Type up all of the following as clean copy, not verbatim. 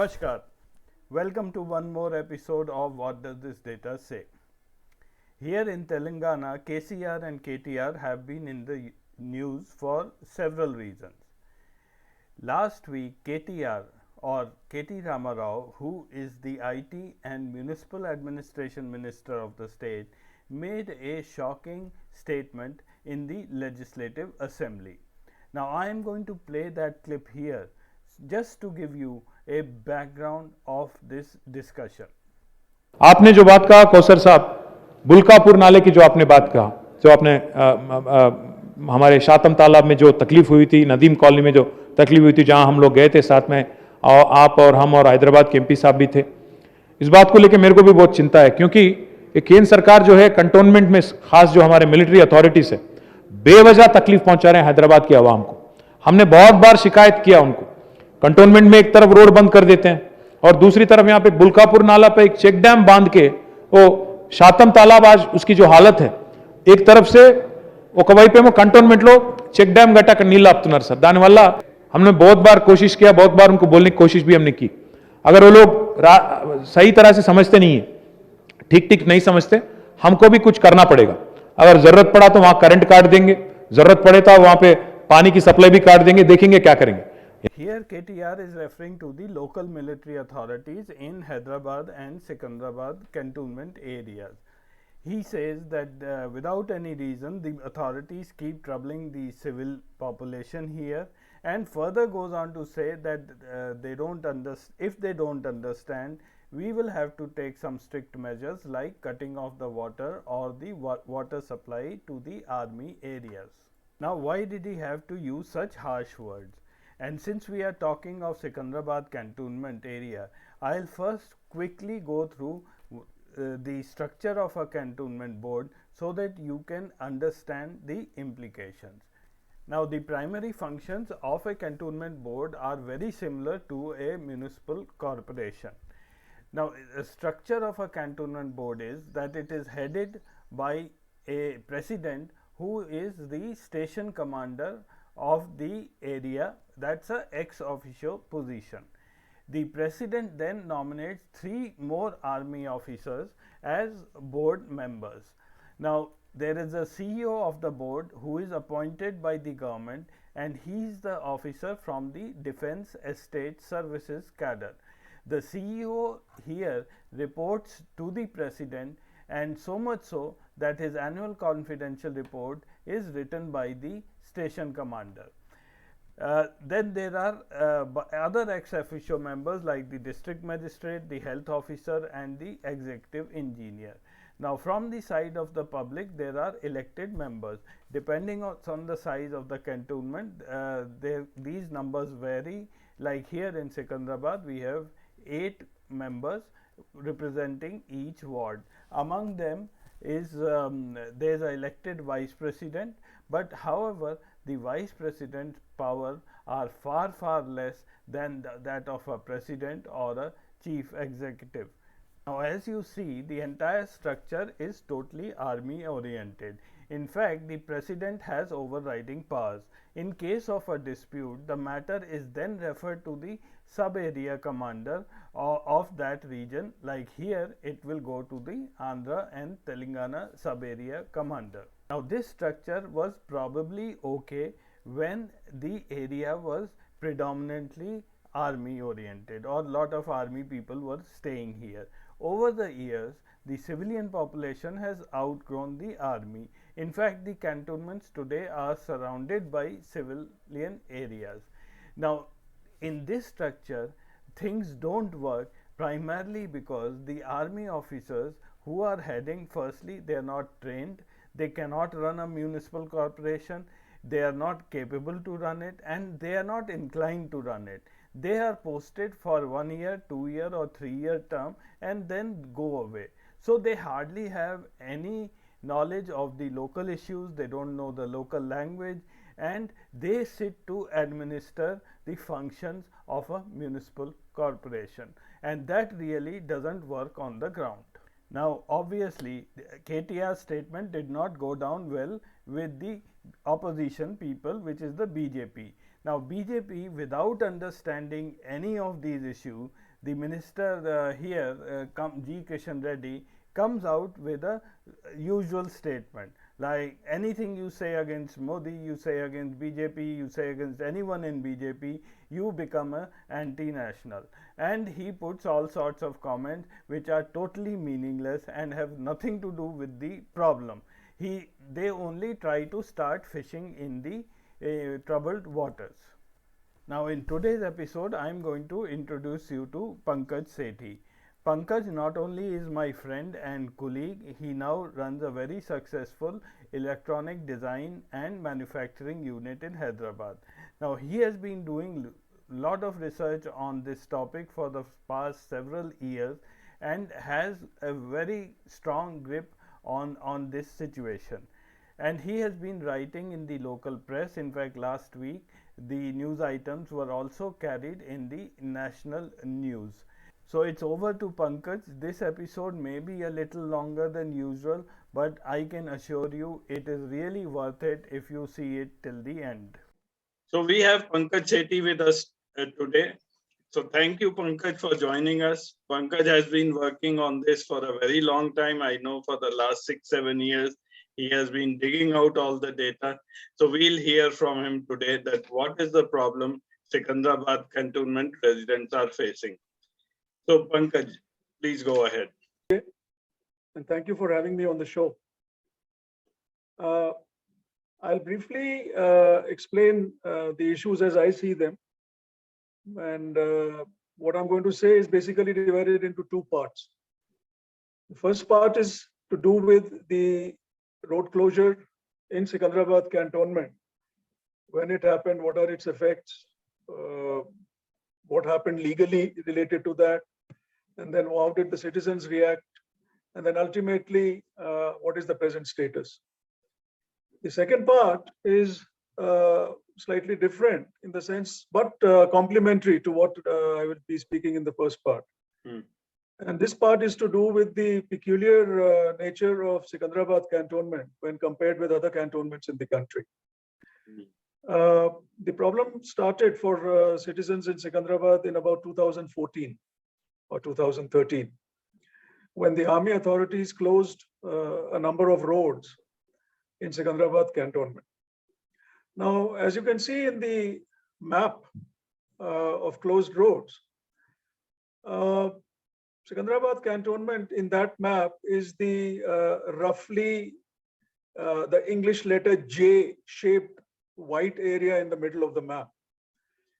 Namaskar. Welcome to one more episode of What Does This Data Say? Here in Telangana, KCR and KTR have been in the news for several reasons. Last week, KTR or KT Ramarao, who is the IT and Municipal Administration Minister of the state, made a shocking statement in the Legislative Assembly. Now, I am going to play that clip here just to give you a background of this discussion. आपने जो बात कहा कौसर साहब, बुल्कापुर नाले की जो आपने बात कहा, जो आपने हमारे शातम तालाब में जो तकलीफ हुई थी, नदीम कॉलोनी में जो तकलीफ हुई थी, जहां हम लोग गए थे साथ में, और आप और हम और हैदराबाद के एमपी साहब भी थे। इस बात को लेकर मेरे को भी बहुत चिंता है, क्योंकि केंद्र सरकार जो है कंटोनमेंट में, खास जो हमारे मिलिट्री अथॉरिटीज है, बेवजह तकलीफ पहुंचा रहे हैं हैदराबाद की आवाम को। हमने बहुत बार शिकायत किया उनको। कंटोनमेंट में एक तरफ रोड बंद कर देते हैं और दूसरी तरफ यहां पे बुल्कापुर नाला पे एक चेक डैम बांध के वो शातम तालाब, आज उसकी जो हालत है, एक तरफ से वो कवाई पे कंटोनमेंट लो चेक डैम गटा नीला अपतुनार सर दानि वल्ल हमने बहुत बार कोशिश किया, बहुत बार उनको बोलने की कोशिश भी हमने की। अगर वो लोग सही तरह से समझते नहीं है, ठीक ठीक नहीं समझते, हमको भी कुछ करना पड़ेगा। अगर जरूरत पड़ा तो वहां करंट काट देंगे, जरूरत पड़े तो वहां पे पानी की सप्लाई भी काट देंगे, देखेंगे क्या करेंगे। Here KTR is referring to the local military authorities in Hyderabad and Secunderabad cantonment areas. He says that without any reason the authorities keep troubling the civil population here, and further goes on to say that if they don't understand, we will have to take some strict measures like cutting off the water or the water supply to the army areas. Now, why did he have to use such harsh words? And since we are talking of Secunderabad cantonment area, I'll first quickly go through the structure of a cantonment board so that you can understand the implications. Now, the primary functions of a cantonment board are very similar to a municipal corporation. Now, the structure of a cantonment board is that it is headed by a president who is the station commander of the area. That's a ex officio position. The president then nominates 3 more army officers as board members. Now, there is a CEO of the board who is appointed by the government, and he is the officer from the Defence Estate Services cadre. The CEO here reports to the president, and so much so that his annual confidential report is written by the station commander. Then there are other ex officio members like the district magistrate, the health officer, and the executive engineer. Now, from the side of the public, there are elected members. Depending on the size of the cantonment, these numbers vary. Like here in Secunderabad, we have 8 members representing each ward. Among them is there is an elected vice president, but however, the vice president's power are far less than that of a president or a chief executive. Now, as you see, the entire structure is totally army oriented. In fact, the president has overriding powers. In case of a dispute, the matter is then referred to the sub area commander of that region. Like here, it will go to the Andhra and Telangana sub area commander. Now, this structure was probably okay when the area was predominantly army oriented, or lot of army people were staying here. Over the years, the civilian population has outgrown the army. In fact, the cantonments today are surrounded by civilian areas. Now, in this structure, things don't work primarily because the army officers who are heading, firstly, they are not trained, they cannot run a municipal corporation, they are not capable to run it, and they are not inclined to run it. They are posted for 1 year, 2 year, or 3 year term and then go away. So, they hardly have any knowledge of the local issues, they don't know the local language, and they sit to administer the functions of a municipal corporation, and that really doesn't work on the ground. Now, obviously, KTR's statement did not go down well with the opposition people, which is the BJP. Now, BJP, without understanding any of these issues, the minister here, G. Kishan Reddy, comes out with a usual statement like anything you say against Modi, you say against BJP, you say against anyone in BJP, you become a anti-national. And he puts all sorts of comments which are totally meaningless and have nothing to do with the problem. They only try to start fishing in the troubled waters. Now, in today's episode, I am going to introduce you to Pankaj Sethi. Pankaj not only is my friend and colleague, he now runs a very successful electronic design and manufacturing unit in Hyderabad. Now, he has been doing lot of research on this topic for the past several years and has a very strong grip on this situation. And he has been writing in the local press. In fact, last week the news items were also carried in the national news. So it's over to Pankaj. This episode may be a little longer than usual, but I can assure you it is really worth it if you see it till the end. So we have Pankaj Sethi with us today. So thank you, Pankaj, for joining us. Pankaj has been working on this for a very long time. I know for the last 6-7 years, he has been digging out all the data. So we'll hear from him today that what is the problem Secunderabad cantonment residents are facing. So Pankaj, please go ahead. And thank you for having me on the show. I'll briefly explain the issues as I see them. And what I'm going to say is basically divided into two parts. The first part is to do with the road closure in Secunderabad cantonment. When it happened, what are its effects, what happened legally related to that, and then how did the citizens react, and then ultimately, what is the present status. The second part is slightly different in the sense, but complementary to what I will be speaking in the first part. And this part is to do with the peculiar nature of Secunderabad cantonment when compared with other cantonments in the country. The problem started for citizens in Secunderabad in about 2014 or 2013, when the army authorities closed a number of roads in Secunderabad cantonment. Now, as you can see in the map of closed roads, Secunderabad cantonment in that map is the roughly the English letter J shaped white area in the middle of the map.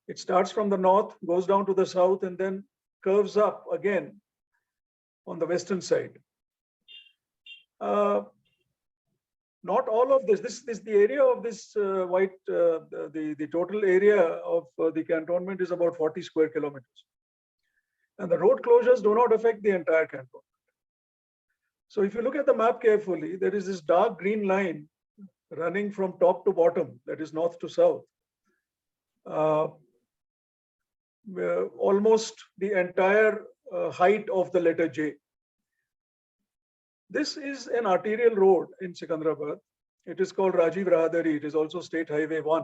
It starts from the north, goes down to the south, and then curves up again on the western side. Not all of this is the area of this the total area of the cantonment is about 40 square kilometers. And the road closures do not affect the entire cantonment. So if you look at the map carefully, there is this dark green line running from top to bottom, that is north to south. Almost the entire height of the letter J. This is an arterial road in Secunderabad. It is called Rajiv Rahadari. It is also State Highway 1,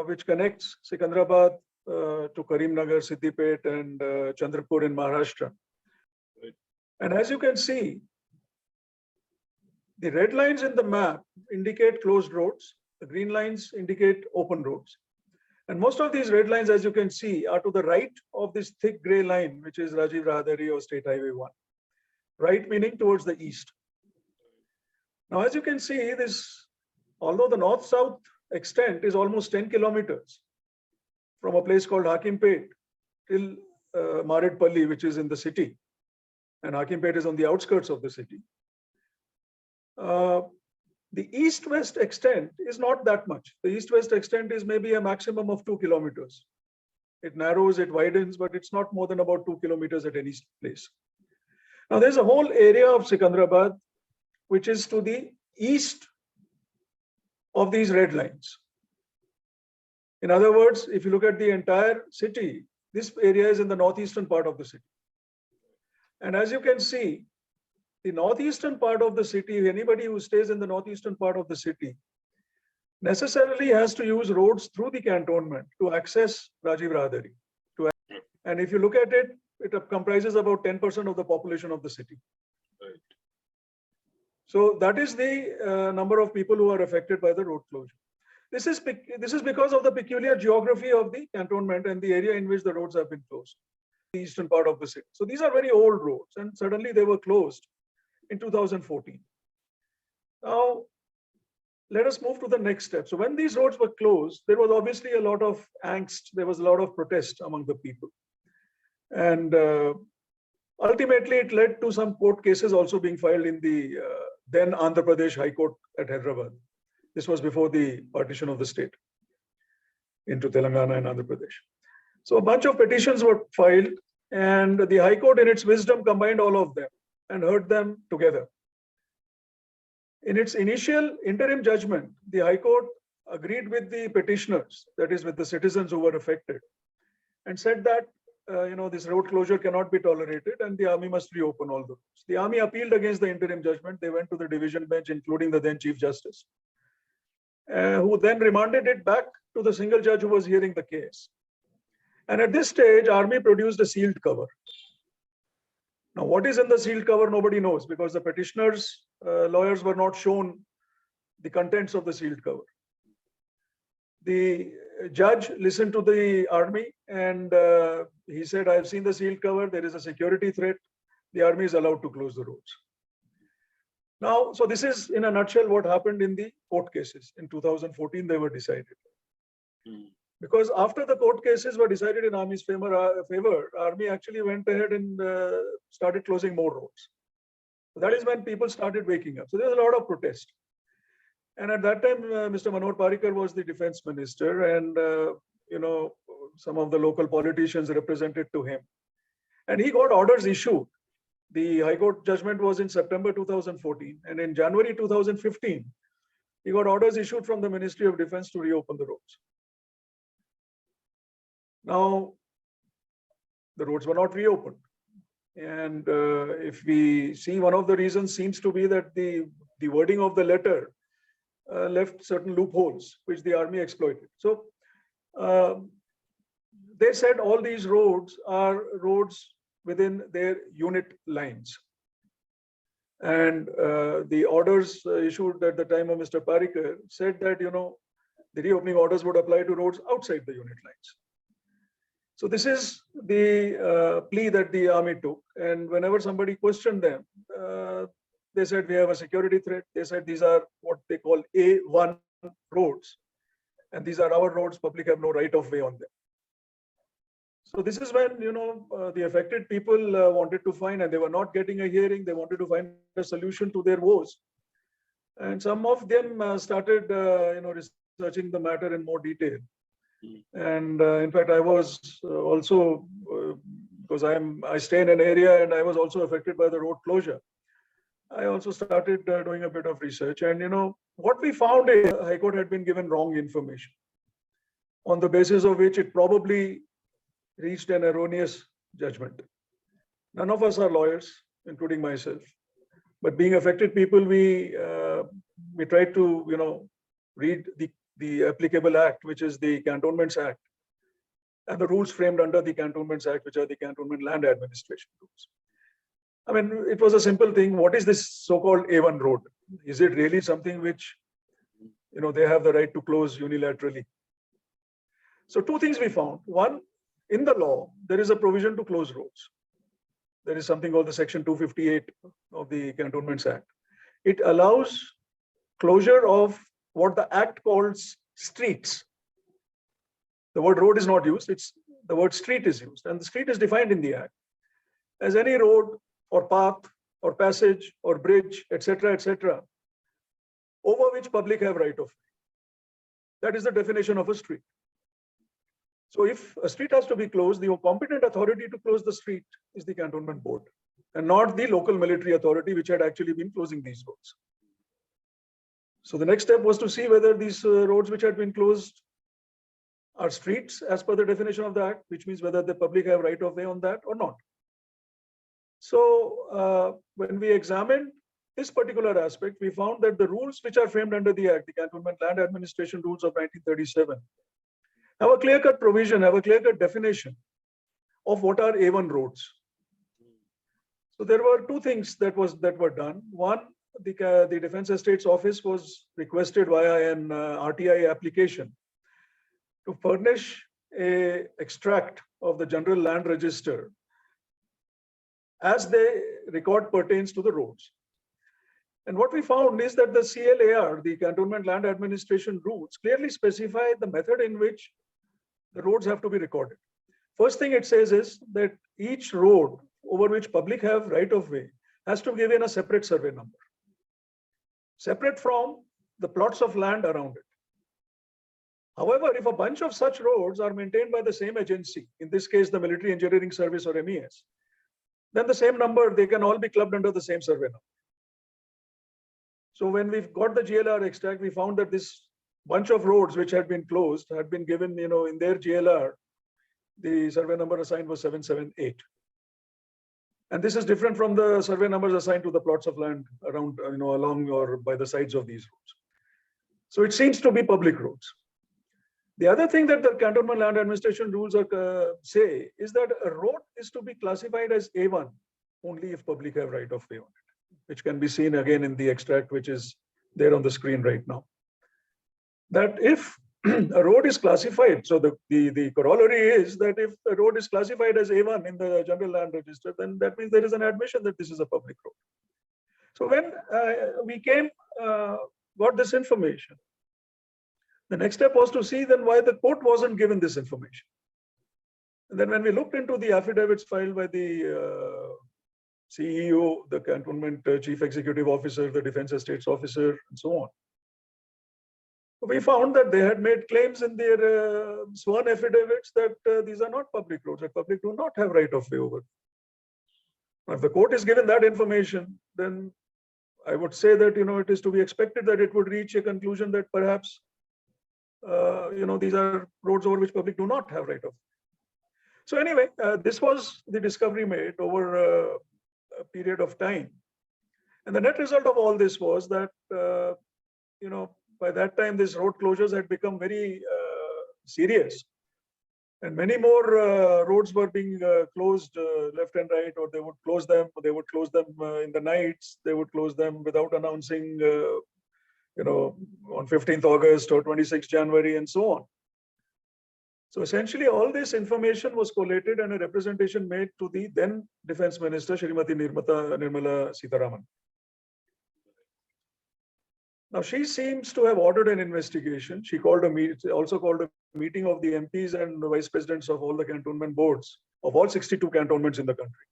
which connects Secunderabad to Karimnagar, Siddipet, and Chandrapur in Maharashtra. And as you can see, the red lines in the map indicate closed roads. The green lines indicate open roads. And most of these red lines, as you can see, are to the right of this thick gray line, which is Rajiv Rahadari or State Highway 1. Right meaning towards the east. Now, as you can see, although the north-south extent is almost 10 kilometers from a place called Hakimpet till Maredpalli, which is in the city, and Hakimpet is on the outskirts of the city. The east-west extent is not that much. The east-west extent is maybe a maximum of 2 kilometers. It narrows, it widens, but it's not more than about 2 kilometers at any place. Now, there's a whole area of Secunderabad which is to the east of these red lines. In other words, if you look at the entire city, this area is in the northeastern part of the city. And as you can see, the northeastern part of the city, anybody who stays in the northeastern part of the city necessarily has to use roads through the cantonment to access Rajiv Rahadari. And if you look at it, it comprises about 10% of the population of the city. Right. So that is the number of people who are affected by the road closure. This is because of the peculiar geography of the cantonment and the area in which the roads have been closed, the eastern part of the city. So these are very old roads, and suddenly they were closed in 2014. Now, let us move to the next step. So when these roads were closed, there was obviously a lot of angst. There was a lot of protest among the people. And ultimately, it led to some court cases also being filed in the then Andhra Pradesh High Court at Hyderabad. This was before the partition of the state into Telangana and Andhra Pradesh. So a bunch of petitions were filed, and the High Court, in its wisdom, combined all of them and heard them together. In its initial interim judgment, the High Court agreed with the petitioners, that is, with the citizens who were affected, and said that this road closure cannot be tolerated and the army must reopen all the roads. The army appealed against the interim judgment. They went to the division bench, including the then Chief Justice, who then remanded it back to the single judge who was hearing the case. And at this stage, army produced a sealed cover. Now, what is in the sealed cover, nobody knows, because the petitioners' lawyers were not shown the contents of the sealed cover. The judge listened to the army and he said, I've seen the sealed cover. There is a security threat. The army is allowed to close the roads. Now, so this is in a nutshell what happened in the court cases. In 2014, they were decided. Because after the court cases were decided in army's favor, army actually went ahead and started closing more roads. So that is when people started waking up. So there was a lot of protest. And at that time, Mr. Manohar Parrikar was the defense minister, and some of the local politicians represented to him. And he got orders issued. The High Court judgment was in September 2014, and in January 2015, he got orders issued from the Ministry of Defense to reopen the roads. Now, the roads were not reopened. And if we see, one of the reasons seems to be that the wording of the letter left certain loopholes, which the army exploited. So they said all these roads are roads within their unit lines. And the orders issued at the time of Mr. Parrikar said that, the reopening orders would apply to roads outside the unit lines. So this is the plea that the army took. And whenever somebody questioned them, they said, we have a security threat. They said, these are what they call A1 roads. And these are our roads. Public have no right of way on them. So this is when, the affected people wanted to find, and they were not getting a hearing. They wanted to find a solution to their woes. And some of them started, researching the matter in more detail. And in fact, I was also, because I stay in an area and I was also affected by the road closure. I also started doing a bit of research, and what we found is the High Court had been given wrong information, on the basis of which it probably reached an erroneous judgment. None of us are lawyers, including myself, but being affected people, we tried to read the applicable act, which is the Cantonments Act, and the rules framed under the Cantonments Act, which are the Cantonment Land Administration rules. I mean, it was a simple thing. What is this so-called A1 road? Is it really something which, they have the right to close unilaterally? So two things we found. One, in the law, there is a provision to close roads. There is something called the Section 258 of the Cantonments Act. It allows closure of what the Act calls streets. The word road is not used. The word street is used. And the street is defined in the Act as any road or path or passage or bridge, etc., over which public have right of way. That is the definition of a street. So if a street has to be closed, the competent authority to close the street is the Cantonment Board, and not the local military authority, which had actually been closing these roads. So the next step was to see whether these roads which had been closed are streets as per the definition of the Act, which means whether the public have right of way on that or not. So when we examined this particular aspect, we found that the rules which are framed under the Act, the Cantonment Land Administration Rules of 1937, have a clear-cut provision, have a clear-cut definition of what are A1 roads. So there were two things that were done. One, the Defence Estates Office was requested via an RTI application to furnish a extract of the General Land Register as the record pertains to the roads. And what we found is that the CLAR, the Cantonment Land Administration rules, clearly specify the method in which the roads have to be recorded. First thing it says is that each road over which public have right of way has to give in a separate survey number, separate from the plots of land around it. However, if a bunch of such roads are maintained by the same agency, in this case, the Military Engineering Service or MES, then the same number, they can all be clubbed under the same survey number. So when we got the GLR extract, we found that this bunch of roads which had been closed had been given, in their GLR, the survey number assigned was 778. And this is different from the survey numbers assigned to the plots of land around, along or by the sides of these roads. So it seems to be public roads. The other thing that the Cantonment Land Administration rules say is that a road is to be classified as A1 only if public have right of way on it, which can be seen again in the extract which is there on the screen right now. That if a road is classified, so the corollary is that if a road is classified as A1 in the General Land Register, then that means there is an admission that this is a public road. So when we got this information, the next step was to see then why the court wasn't given this information. And then when we looked into the affidavits filed by the CEO, the Cantonment Chief Executive Officer, the Defence Estates Officer, and so on, we found that they had made claims in their sworn affidavits that these are not public roads, that public do not have right of way over. If the court is given that information, then I would say that, it is to be expected that it would reach a conclusion that perhaps, these are roads over which public do not have right of way. So anyway, this was the discovery made over a period of time. And the net result of all this was that, by that time, these road closures had become very serious. And many more roads were being closed left and right, or they would close them. They would close them in the nights. They would close them without announcing, on 15th August or 26th January and so on. So essentially, all this information was collated and a representation made to the then Defence Minister, Srimati Nirmala Sitharaman. Now, she seems to have ordered an investigation. She also called a meeting of the MPs and the vice presidents of all the cantonment boards of all 62 cantonments in the country.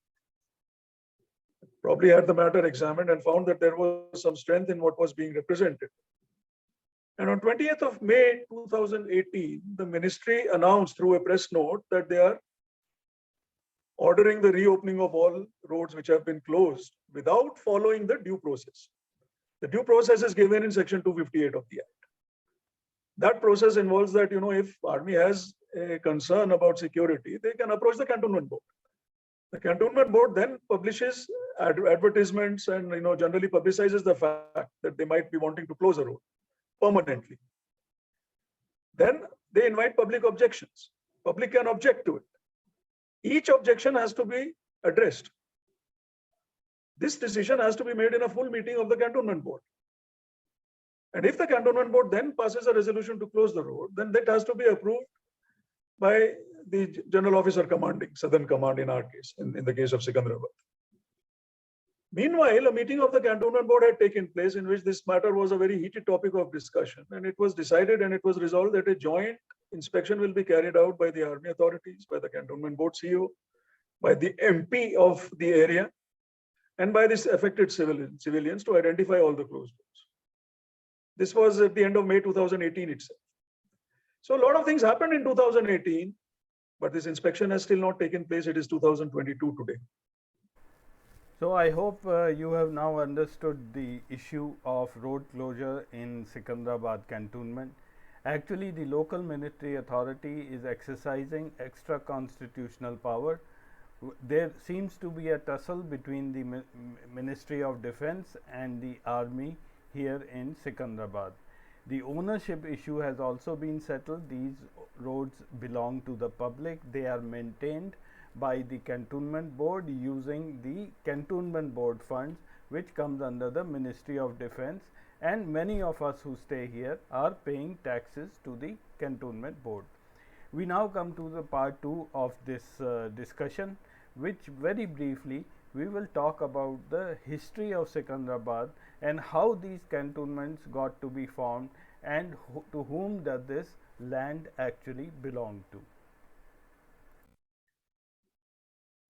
Probably had the matter examined and found that there was some strength in what was being represented. And on 20th of May 2018, the ministry announced through a press note that they are ordering the reopening of all roads which have been closed without following the due process. The due process is given in section 258 of the Act. That process involves that, if Army has a concern about security, they can approach the Cantonment Board. The Cantonment Board then publishes advertisements and, generally publicizes the fact that they might be wanting to close a road permanently. Then they invite public objections. Public can object to it. Each objection has to be addressed. This decision has to be made in a full meeting of the Cantonment Board. And if the Cantonment Board then passes a resolution to close the road, then that has to be approved by the General Officer commanding, Southern Command in our case, in the case of Secunderabad. Meanwhile, a meeting of the Cantonment Board had taken place in which this matter was a very heated topic of discussion. And it was decided and it was resolved that a joint inspection will be carried out by the Army authorities, by the Cantonment Board CEO, by the MP of the area, and by these affected civilians to identify all the closed roads. This was at the end of May 2018 itself. So a lot of things happened in 2018, but this inspection has still not taken place. It is 2022 today. So I hope you have now understood the issue of road closure in Secunderabad cantonment. Actually, the local military authority is exercising extra constitutional power. There seems to be a tussle between the Ministry of Defence and the Army here in Secunderabad. The ownership issue has also been settled. These roads belong to the public. They are maintained by the Cantonment Board using the Cantonment Board funds, which comes under the Ministry of Defence, and many of us who stay here are paying taxes to the Cantonment Board. We now come to the part 2 of this discussion, which very briefly we will talk about the history of Secunderabad and how these cantonments got to be formed and to whom does this land actually belong to.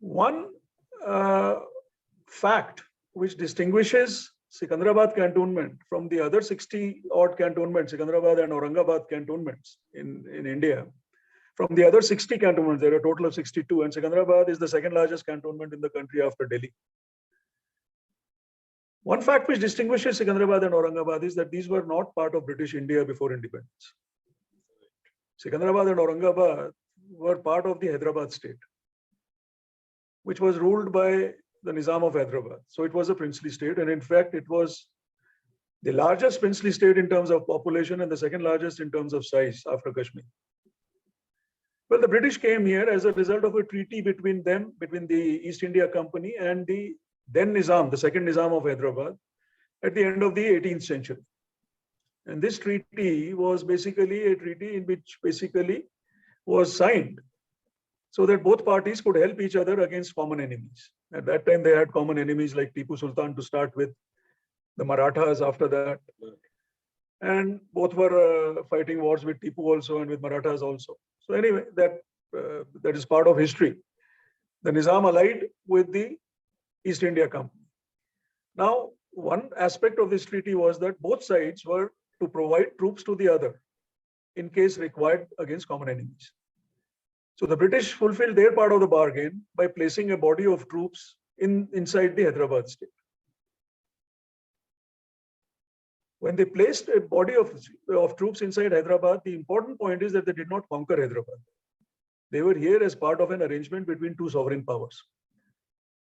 One fact which distinguishes Secunderabad cantonment from the other 60 odd cantonments, Secunderabad and Aurangabad cantonments in India, from the other 60 cantonments, there are a total of 62, and Secunderabad is the second largest cantonment in the country after Delhi. One fact which distinguishes Secunderabad and Aurangabad is that these were not part of British India before independence. Secunderabad and Aurangabad were part of the Hyderabad state, which was ruled by the Nizam of Hyderabad. So it was a princely state, and in fact, it was the largest princely state in terms of population and the second largest in terms of size after Kashmir. Well, the British came here as a result of a treaty between them, between the East India Company and the then Nizam, the second Nizam of Hyderabad, at the end of the 18th century. And this treaty was basically a treaty in which basically was signed so that both parties could help each other against common enemies. At that time, they had common enemies like Tipu Sultan to start with, the Marathas after that. And both were fighting wars with Tipu also and with Marathas also. So anyway, that is part of history. The Nizam allied with the East India Company. Now, one aspect of this treaty was that both sides were to provide troops to the other in case required against common enemies. So the British fulfilled their part of the bargain by placing a body of troops inside the Hyderabad state. When they placed a body of troops inside Hyderabad, the important point is that they did not conquer Hyderabad. They were here as part of an arrangement between two sovereign powers,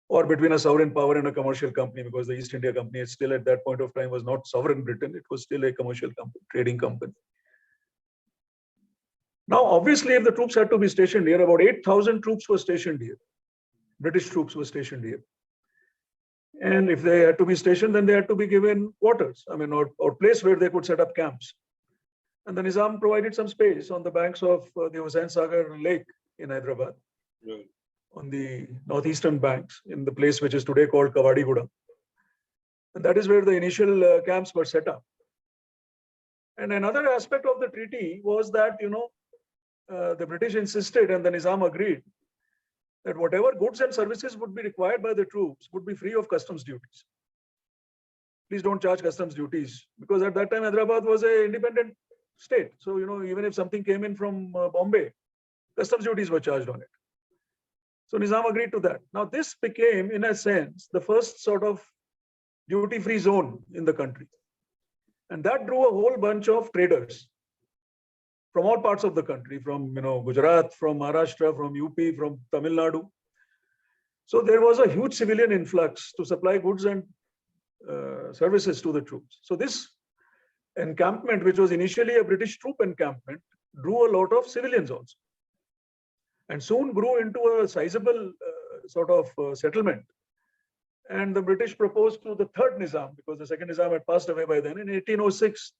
or between a sovereign power and a commercial company, because the East India Company still at that point of time was not sovereign Britain, it was still a commercial company, trading company. Now, obviously, if the troops had to be stationed here, about 8,000 troops were stationed here. British troops were stationed here. And if they had to be stationed, then they had to be given quarters, or place where they could set up camps. And the Nizam provided some space on the banks of the Hussain Sagar Lake in Hyderabad, on the northeastern banks, in the place which is today called Kawadiguda. And that is where the initial camps were set up. And another aspect of the treaty was that, the British insisted and the Nizam agreed that whatever goods and services would be required by the troops would be free of customs duties. Please don't charge customs duties, because at that time Hyderabad was an independent state. So, even if something came in from Bombay, customs duties were charged on it. So Nizam agreed to that. Now this became, in a sense, the first sort of duty-free zone in the country. And that drew a whole bunch of traders from all parts of the country, from Gujarat, from Maharashtra, from UP, from Tamil Nadu. So there was a huge civilian influx to supply goods and services to the troops. So this encampment, which was initially a British troop encampment, drew a lot of civilians also, and soon grew into a sizable sort of settlement. And the British proposed to the third Nizam, because the second Nizam had passed away by then. In 1806,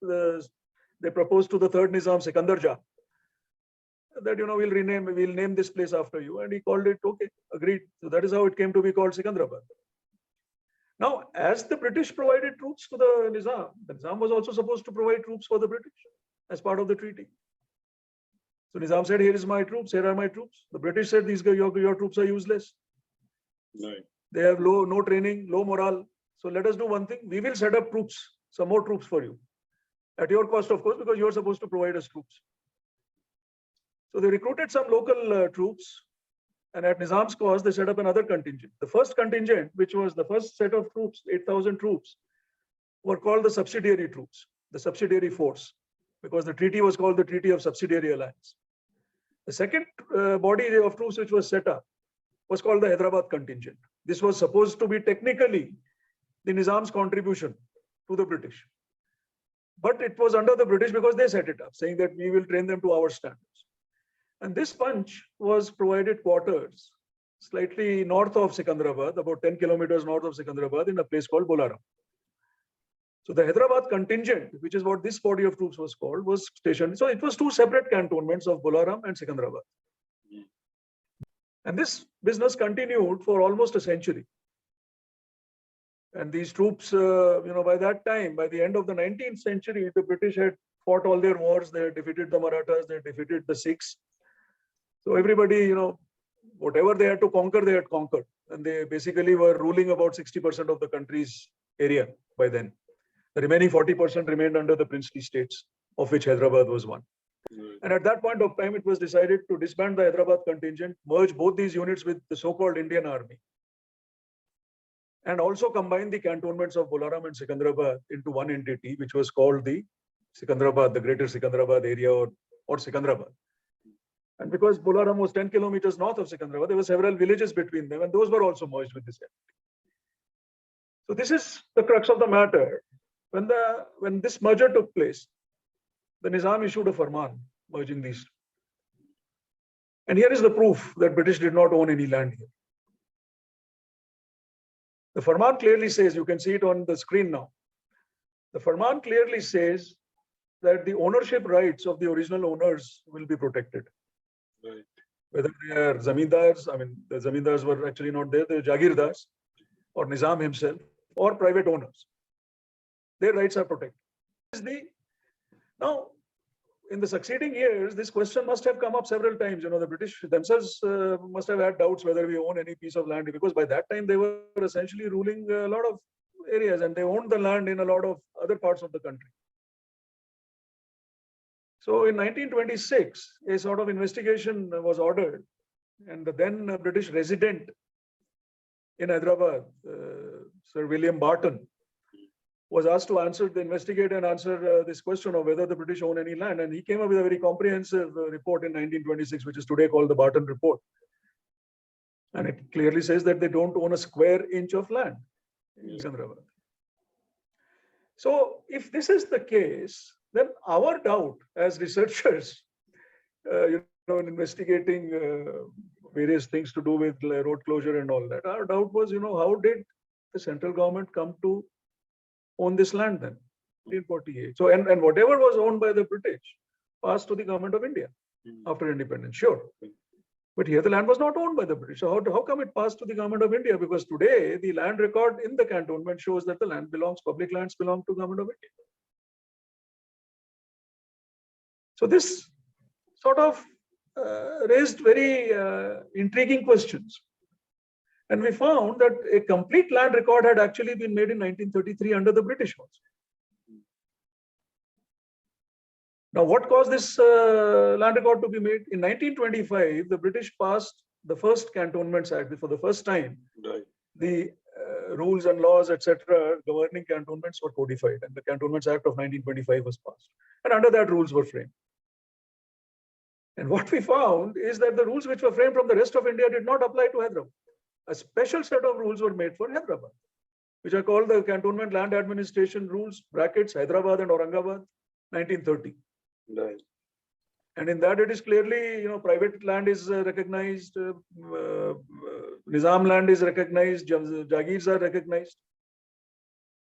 they proposed to the third Nizam, Secunderabad, that we'll name this place after you. And he called it, okay, agreed. So that is how it came to be called Secunderabad. Now, as the British provided troops to the Nizam was also supposed to provide troops for the British as part of the treaty. So Nizam said, here is my troops, here are my troops. The British said, your troops are useless. Right. They have no training, low morale. So let us do one thing. We will set up troops, some more troops for you. At your cost, of course, because you're supposed to provide us troops. So they recruited some local troops, and at Nizam's cost, they set up another contingent. The first contingent, which was the first set of troops, 8,000 troops, were called the subsidiary troops, the subsidiary force, because the treaty was called the Treaty of Subsidiary Alliance. The second body of troops which was set up was called the Hyderabad contingent. This was supposed to be technically the Nizam's contribution to the British. But it was under the British because they set it up, saying that we will train them to our standards. And this bunch was provided quarters slightly north of Secunderabad, about 10 kilometers north of Secunderabad, in a place called Bolaram. So the Hyderabad contingent, which is what this body of troops was called, was stationed. So it was two separate cantonments of Bolaram and Secunderabad. And this business continued for almost a century. And these troops, by that time, by the end of the 19th century, the British had fought all their wars. They had defeated the Marathas, they had defeated the Sikhs. So everybody, whatever they had to conquer, they had conquered. And they basically were ruling about 60% of the country's area by then. The remaining 40% remained under the princely states, of which Hyderabad was one. And at that point of time, it was decided to disband the Hyderabad contingent, merge both these units with the so-called Indian Army, and also combine the cantonments of Bolaram and Secunderabad into one entity, which was called the Secunderabad, the Greater Secunderabad area, or Secunderabad. And because Bolaram was 10 kilometers north of Secunderabad, there were several villages between them, and those were also merged with this entity. So this is the crux of the matter. When this merger took place, the Nizam issued a farman merging these. And here is the proof that British did not own any land here. The farman clearly says, you can see it on the screen now. The farman clearly says that the ownership rights of the original owners will be protected. Right. Whether they are zamindars, the zamindars were actually not there, they were jagirdars, or Nizam himself, or private owners. Their rights are protected. Now, in the succeeding years, this question must have come up several times. The British themselves must have had doubts whether we own any piece of land, because by that time they were essentially ruling a lot of areas, and they owned the land in a lot of other parts of the country. So in 1926, a sort of investigation was ordered, and the then British resident in Hyderabad, Sir William Barton, was asked to investigate and answer this question of whether the British own any land. And he came up with a very comprehensive report in 1926, which is today called the Barton Report. And it clearly says that they don't own a square inch of land in Secunderabad. So if this is the case, then our doubt as researchers, in investigating various things to do with road closure and all that, our doubt was, how did the central government come to own this land then, 1948. So, and whatever was owned by the British passed to the government of India after independence, sure. But here the land was not owned by the British. So how come it passed to the government of India? Because today the land record in the cantonment shows that the land public lands belong to government of India. So this sort of raised very intriguing questions. And we found that a complete land record had actually been made in 1933 under the British also. Now, what caused this land record to be made? In 1925, the British passed the first Cantonments Act. For the first time, Right. the rules and laws, etc., governing cantonments were codified, and the Cantonments Act of 1925 was passed. And under that, rules were framed. And what we found is that the rules which were framed from the rest of India did not apply to Hyderabad. A special set of rules were made for Hyderabad, which are called the Cantonment Land Administration Rules, brackets, Hyderabad and Aurangabad, 1930. Right. And in that it is clearly, private land is recognized, Nizam land is recognized, Jagirs are recognized.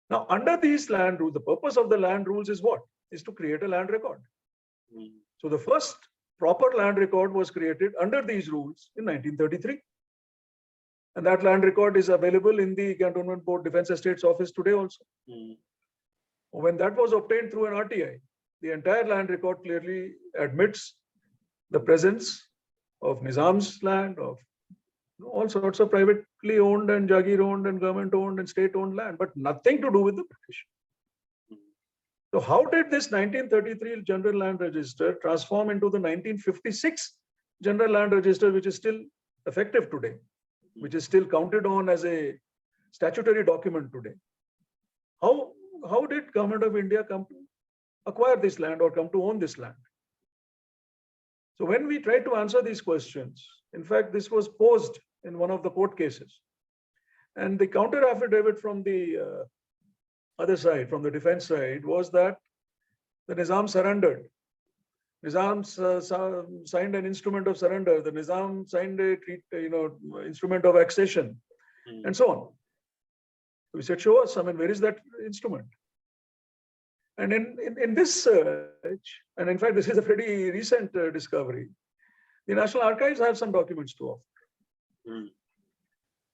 Now, under these land rules, the purpose of the land rules is what? Is to create a land record. So the first proper land record was created under these rules in 1933. And that land record is available in the Cantonment Board Defence Estates Office today also. When that was obtained through an RTI, the entire land record clearly admits the presence of Nizam's land, of all sorts of privately owned and Jagir owned and government owned and state owned land, but nothing to do with the British. So how did this 1933 General Land Register transform into the 1956 General Land Register, which is still effective today, which is still counted on as a statutory document today? How did Government of India come to acquire this land or come to own this land? So when we tried to answer these questions, in fact, this was posed in one of the court cases. And the counter affidavit from the other side, from the defense side, was that the Nizam surrendered Nizam signed an instrument of surrender. The Nizam signed a instrument of accession, and so on. We said, show us. I mean, where is that instrument? And in this search, and in fact, this is a pretty recent discovery, the National Archives have some documents to offer.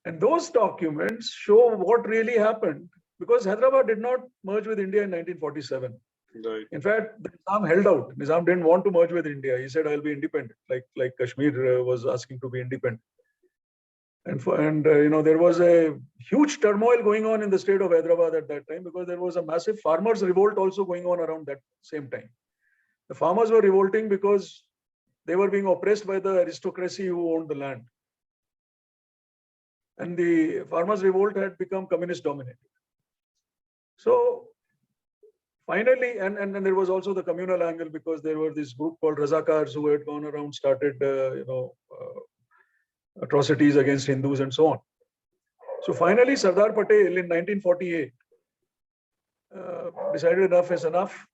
And those documents show what really happened, because Hyderabad did not merge with India in 1947. Right. In fact, the Nizam held out. Nizam didn't want to merge with India. He said, I'll be independent, like Kashmir was asking to be independent. And there was a huge turmoil going on in the state of Hyderabad at that time, because there was a massive farmers' revolt also going on around that same time. The farmers were revolting because they were being oppressed by the aristocracy who owned the land. And the farmers' revolt had become communist dominated. So finally, and there was also the communal angle, because there were this group called Razakars who had gone around, started, atrocities against Hindus and so on. So finally, Sardar Patel in 1948 decided enough is enough,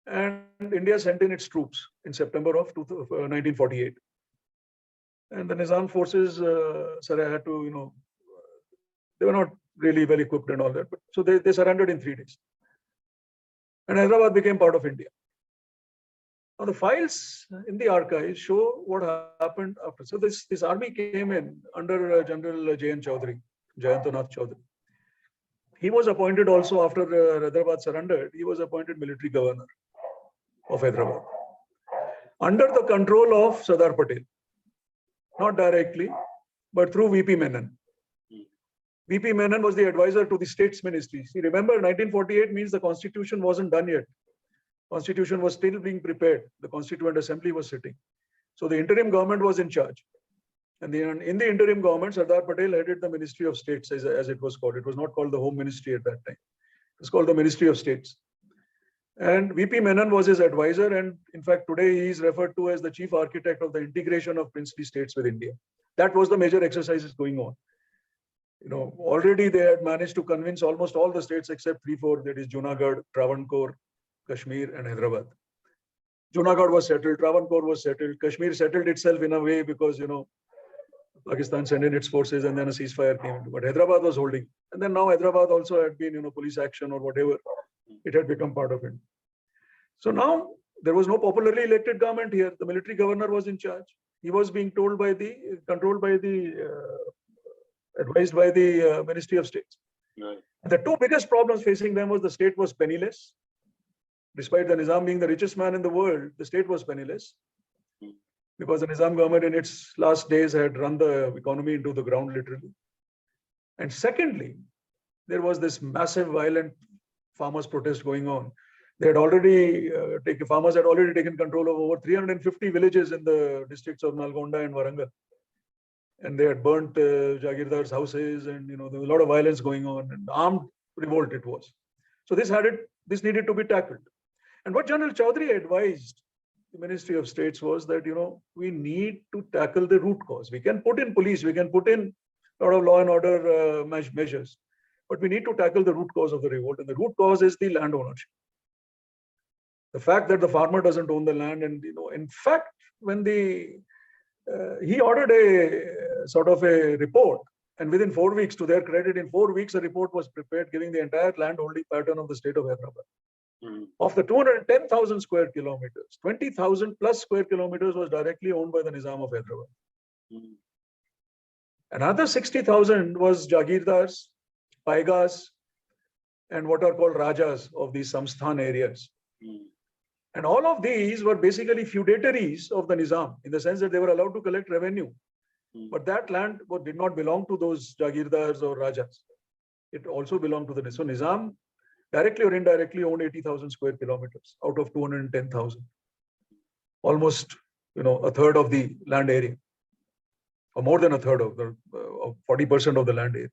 and India sent in its troops in September of 1948. And the Nizam forces, had to, they were not really well equipped and all that, but so they surrendered in 3 days. And Hyderabad became part of India. Now the files in the archives show what happened after. So this army came in under General J.N. Chaudhary, Jayantanath Chaudhary. He was appointed also after Hyderabad surrendered. He was appointed military governor of Hyderabad under the control of Sardar Patel. Not directly, but through VP Menon. VP Menon was the advisor to the States Ministry. See, remember, 1948 means the constitution wasn't done yet. Constitution was still being prepared. The Constituent Assembly was sitting. So the interim government was in charge. And in the interim government, Sardar Patel headed the Ministry of States, as it was called. It was not called the Home Ministry at that time. It was called the Ministry of States. And VP Menon was his advisor. And in fact, today he is referred to as the chief architect of the integration of princely states with India. That was the major exercises going on. Already they had managed to convince almost all the states except 3-4, that is Junagadh, Travancore, Kashmir and Hyderabad. Junagadh was settled, Travancore was settled, Kashmir settled itself in a way because, Pakistan sent in its forces and then a ceasefire came. But Hyderabad was holding. And then now Hyderabad also had been, police action or whatever. It had become part of it. So now there was no popularly elected government here. The military governor was in charge. He was being controlled by the advised by the Ministry of States. Right. The two biggest problems facing them was the state was penniless. Despite the Nizam being the richest man in the world, the state was penniless, because the Nizam government in its last days had run the economy into the ground, literally. And secondly, there was this massive violent farmers' protest going on. They had already farmers had already taken control of over 350 villages in the districts of Golconda and Warangal. And they had burnt Jagirdars' houses, and there was a lot of violence going on, and armed revolt it was. So this needed to be tackled. And what General Chaudhary advised the Ministry of States was that, we need to tackle the root cause. We can put in police, we can put in a lot of law and order measures, but we need to tackle the root cause of the revolt. And the root cause is the land ownership. The fact that the farmer doesn't own the land. And, in fact, when he ordered a sort of a report, and within 4 weeks, to their credit, in 4 weeks, a report was prepared giving the entire land holding pattern of the state of Hyderabad. Of the 210,000 square kilometers, 20,000 plus square kilometers was directly owned by the Nizam of Hyderabad. Another 60,000 was Jagirdars, Paigas, and what are called Rajas of these Samsthan areas. And all of these were basically feudatories of the Nizam, in the sense that they were allowed to collect revenue. But that land did not belong to those Jagirdars or Rajas. It also belonged to the Nizam. So Nizam, directly or indirectly, owned 80,000 square kilometers out of 210,000. Almost, a third of the land area, or more than a third of 40% of the land area.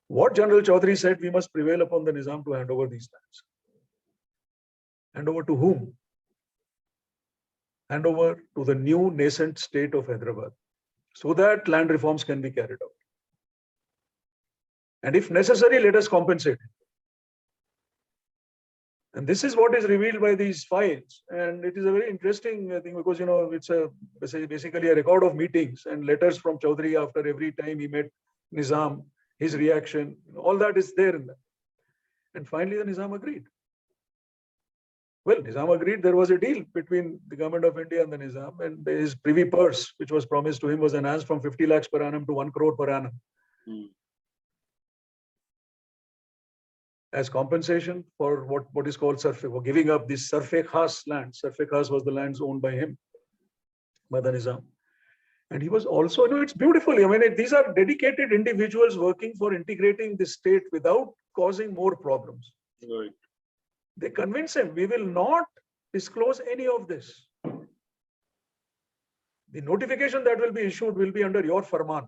What General Chaudhary said, we must prevail upon the Nizam to hand over these lands. Hand over to whom? Hand over to the new nascent state of Hyderabad, so that land reforms can be carried out. And if necessary, let us compensate. And this is what is revealed by these files. And it is a very interesting thing because, you know, it's basically a record of meetings and letters from Chaudhary after every time he met Nizam, his reaction, all that is there in that. And finally, the Nizam agreed. Well, Nizam agreed. There was a deal between the government of India and the Nizam, and his privy purse, which was promised to him, was enhanced from 50 lakhs per annum to 1 crore per annum. As compensation for what is called Sarfe, for giving up this Sarfe Khas land. Sarfe Khas was the lands owned by him, by the Nizam. And he was also, you know, it's beautiful. I mean, these are dedicated individuals working for integrating the state without causing more problems. Right. They convince him, we will not disclose any of this. The notification that will be issued will be under your farman.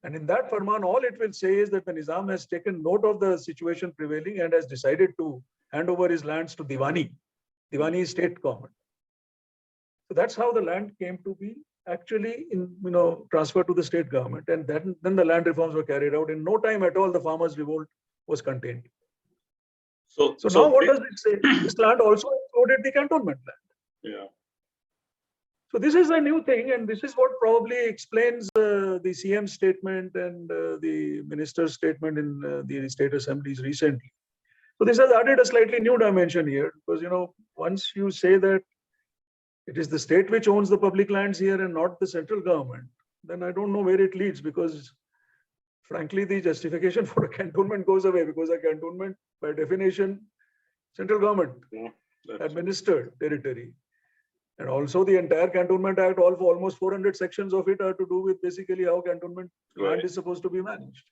And in that farman, all it will say is that the Nizam has taken note of the situation prevailing and has decided to hand over his lands to Diwani. Diwani is state government. So that's how the land came to be actually transferred to the state government. And then the land reforms were carried out. In no time at all, the farmers' revolt was contained. So now what does it say? This land also included the cantonment land. Yeah. So this is a new thing, and this is what probably explains the CM statement and the minister's statement in the state assemblies recently. So this has added a slightly new dimension here, because, you know, once you say that it is the state which owns the public lands here and not the central government, then I don't know where it leads, because frankly, the justification for a cantonment goes away, because a cantonment, by definition, central government administered territory. And also the entire Cantonment Act, almost 400 sections of it are to do with basically how cantonment land is supposed to be managed.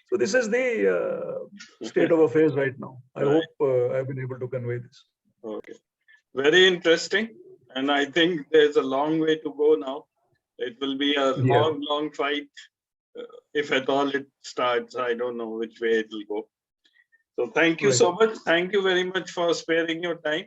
So this is the state of affairs right now. I hope I've been able to convey this. Okay. Very interesting. And I think there's a long way to go now. It will be a long fight. If at all it starts, I don't know which way it will go. So thank you so much. Thank you very much for sparing your time.